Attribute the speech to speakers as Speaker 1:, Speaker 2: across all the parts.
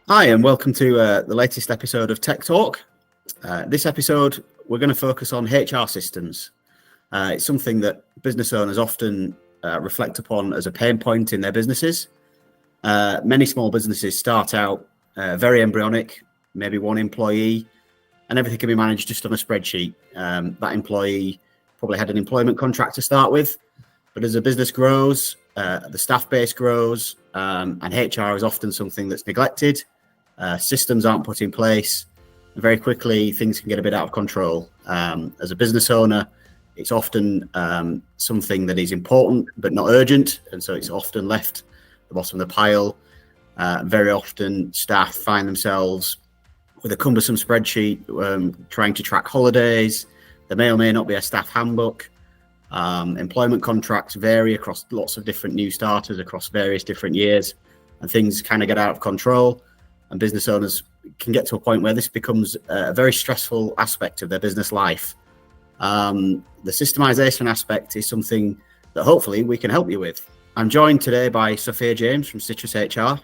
Speaker 1: Hi, and welcome to the latest episode of TechTalk. This episode, we're going to focus on HR systems. It's something that business owners often reflect upon as a pain point in their businesses. Many small businesses start out very embryonic, maybe one employee, and everything can be managed just on a spreadsheet. That employee probably had an employment contract to start with, but as a business grows, the staff base grows, and HR is often something that's neglected. Systems aren't put in place, and very quickly things can get a bit out of control. As a business owner, it's often something that is important but not urgent, and so it's often left at the bottom of the pile. Very often staff find themselves with a cumbersome spreadsheet trying to track holidays. There may or may not be a staff handbook. Employment contracts vary across lots of different new starters across various different years, and things kind of get out of control. And business owners can get to a point where this becomes a very stressful aspect of their business life. The systemization aspect is something that hopefully we can help you with. I'm joined today by Sophia James from Citrus HR.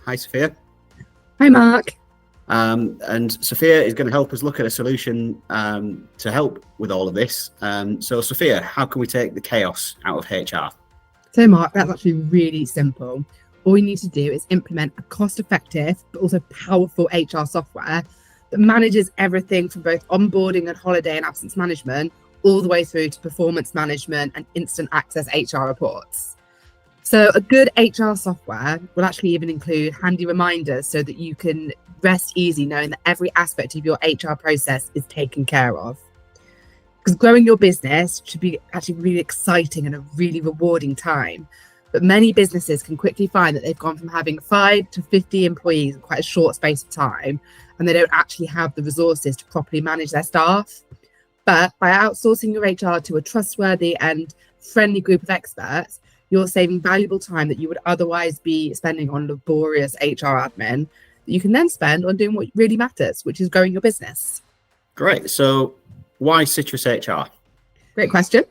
Speaker 1: Hi, Sophia.
Speaker 2: Hi, Mark.
Speaker 1: And Sophia is going to help us look at a solution to help with all of this. So, Sophia, how can we take the chaos out of HR?
Speaker 2: So, Mark, that's actually really simple. All you need to do is implement a cost-effective but also powerful HR software that manages everything from both onboarding and holiday and absence management all the way through to performance management and instant access HR reports. So a good HR software will actually even include handy reminders so that you can rest easy knowing that every aspect of your HR process is taken care of. Because growing your business should be actually really exciting and a really rewarding time. But many businesses can quickly find that they've gone from having 5 to 50 employees in quite a short space of time, and they don't actually have the resources to properly manage their staff. But by outsourcing your HR to a trustworthy and friendly group of experts, you're saving valuable time that you would otherwise be spending on laborious HR admin that you can then spend on doing what really matters, which is growing your business.
Speaker 1: Great. So why Citrus HR?
Speaker 2: Great question.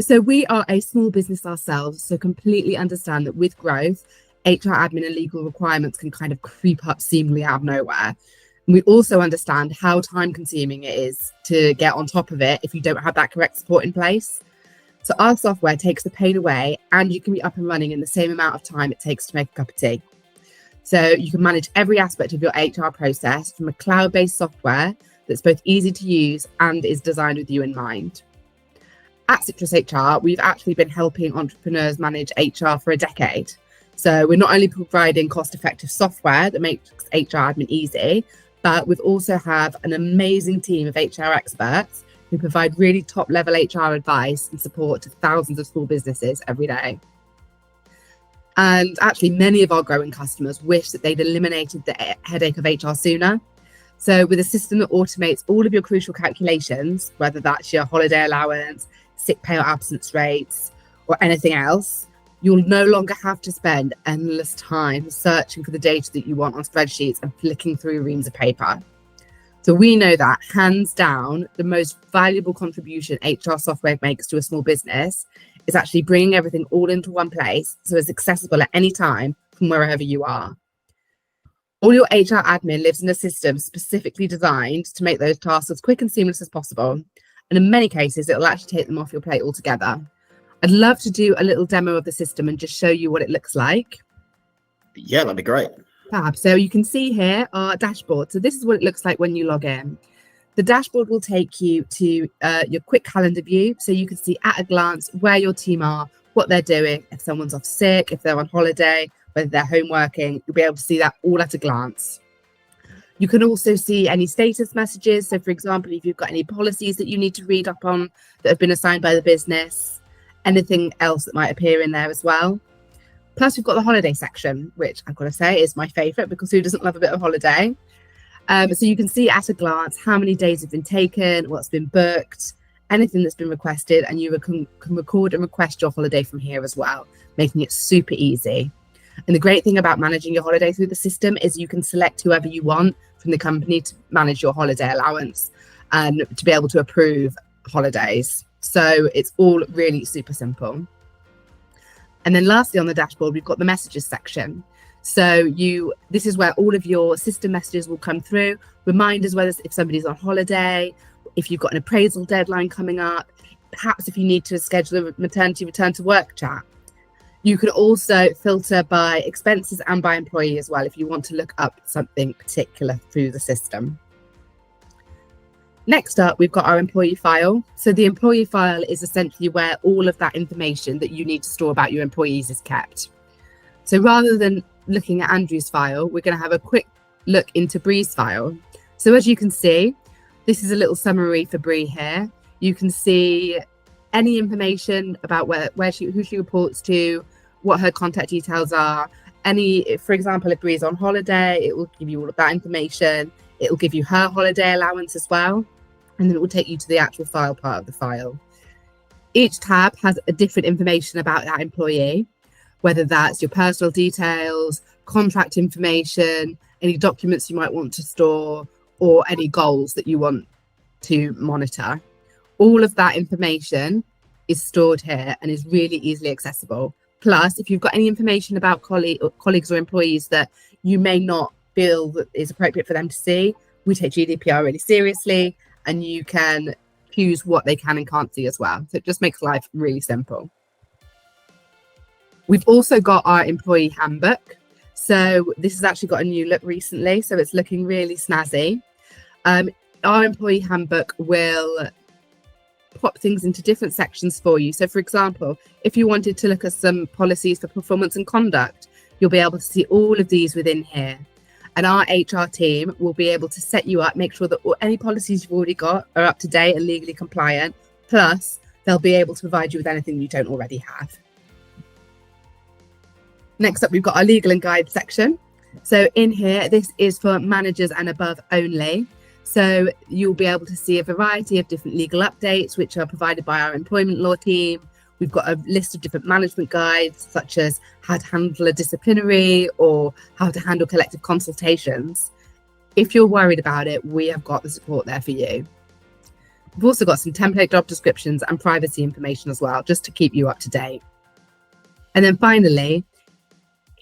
Speaker 2: So we are a small business ourselves, so completely understand that with growth, HR admin and legal requirements can kind of creep up seemingly out of nowhere. And we also understand how time consuming it is to get on top of it if you don't have that correct support in place. So our software takes the pain away, and you can be up and running in the same amount of time it takes to make a cup of tea. So you can manage every aspect of your HR process from a cloud-based software that's both easy to use and is designed with you in mind. At Citrus HR, we've actually been helping entrepreneurs manage HR for a decade. So we're not only providing cost-effective software that makes HR admin easy, but we've also have an amazing team of HR experts who provide really top-level HR advice and support to thousands of small businesses every day. And actually, many of our growing customers wish that they'd eliminated the headache of HR sooner. So with a system that automates all of your crucial calculations, whether that's your holiday allowance, sick pay or absence rates, or anything else, you'll no longer have to spend endless time searching for the data that you want on spreadsheets and flicking through reams of paper. So we know that, hands down, the most valuable contribution HR software makes to a small business is actually bringing everything all into one place so it's accessible at any time from wherever you are. All your HR admin lives in a system specifically designed to make those tasks as quick and seamless as possible. And in many cases, it'll actually take them off your plate altogether. I'd love to do a little demo of the system and just show you what it looks like.
Speaker 1: Yeah, that'd be great.
Speaker 2: Fab. So you can see here our dashboard. So this is what it looks like when you log in. The dashboard will take you to your quick calendar view. So you can see at a glance where your team are, what they're doing, if someone's off sick, if they're on holiday, whether they're home working, you'll be able to see that all at a glance. You can also see any status messages. So for example, if you've got any policies that you need to read up on that have been assigned by the business, anything else that might appear in there as well. Plus we've got the holiday section, which I've got to say is my favorite because who doesn't love a bit of holiday? So you can see at a glance how many days have been taken, what's been booked, anything that's been requested, and you can record and request your holiday from here as well, making it super easy. And the great thing about managing your holiday through the system is you can select whoever you want from the company to manage your holiday allowance and to be able to approve holidays. So it's all really super simple. And then lastly on the dashboard, we've got the messages section. So this is where all of your system messages will come through, reminders whether if somebody's on holiday, if you've got an appraisal deadline coming up, perhaps if you need to schedule a maternity return to work chat. You can also filter by expenses and by employee as well if you want to look up something particular through the system. Next up, we've got our employee file. So the employee file is essentially where all of that information that you need to store about your employees is kept. So rather than looking at Andrew's file, we're going to have a quick look into Bree's file. So as you can see, this is a little summary for Bree here. You can see any information about who she reports to, what her contact details are. For example, if Bree's on holiday, it will give you all of that information. It will give you her holiday allowance as well. And then it will take you to the actual file part of the file. Each tab has a different information about that employee, whether that's your personal details, contract information, any documents you might want to store, or any goals that you want to monitor. All of that information is stored here and is really easily accessible. Plus, if you've got any information about colleagues or employees that you may not feel that is appropriate for them to see, we take GDPR really seriously, and you can choose what they can and can't see as well. So it just makes life really simple. We've also got our employee handbook. So this has actually got a new look recently, so it's looking really snazzy. Our employee handbook will pop things into different sections for you. So for example, if you wanted to look at some policies for performance and conduct, you'll be able to see all of these within here. And our HR team will be able to set you up, make sure that any policies you've already got are up to date and legally compliant. Plus, they'll be able to provide you with anything you don't already have. Next up, we've got our legal and guide section. So in here, this is for managers and above only. So you'll be able to see a variety of different legal updates, which are provided by our employment law team. We've got a list of different management guides, such as how to handle a disciplinary or how to handle collective consultations. If you're worried about it, we have got the support there for you. We've also got some template job descriptions and privacy information as well, just to keep you up to date. And then finally,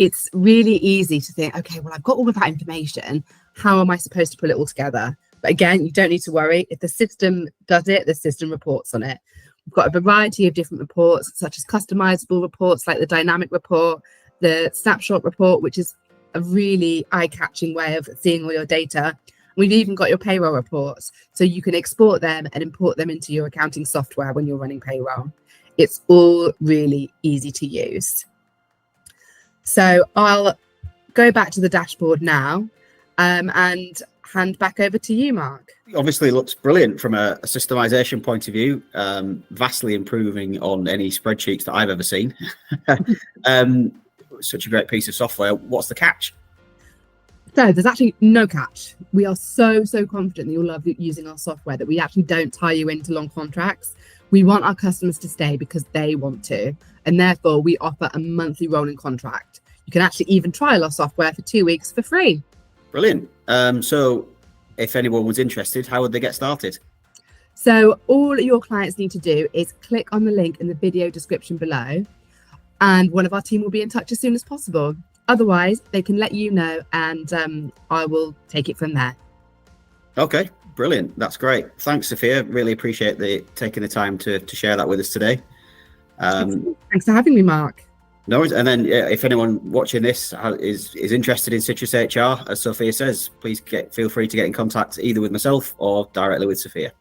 Speaker 2: it's really easy to think, okay, well, I've got all of that information. How am I supposed to pull it all together? But again, you don't need to worry. If the system does it, the system reports on it. We've got a variety of different reports, such as customizable reports like the dynamic report, the snapshot report, which is a really eye-catching way of seeing all your data. We've even got your payroll reports, so you can export them and import them into your accounting software when you're running payroll. It's all really easy to use. So I'll go back to the dashboard now and hand back over to you, Mark.
Speaker 1: Obviously, it looks brilliant from a systemization point of view, vastly improving on any spreadsheets that I've ever seen. Such a great piece of software. What's the catch?
Speaker 2: So there's actually no catch. We are so confident that you'll love using our software that we actually don't tie you into long contracts. We want our customers to stay because they want to, and therefore we offer a monthly rolling contract. You can actually even trial our software for 2 weeks for free.
Speaker 1: Brilliant. So if anyone was interested, how would they get started?
Speaker 2: So all your clients need to do is click on the link in the video description below, and one of our team will be in touch as soon as possible. Otherwise, they can let you know, and I will take it from there. Okay,
Speaker 1: brilliant. That's great. Thanks, Sophia. Really appreciate taking the time to share that with us today.
Speaker 2: Thanks for having me, Mark.
Speaker 1: No worries. And then if anyone watching this is interested in Citrus HR, as Sophia says, please feel free to get in contact either with myself or directly with Sophia.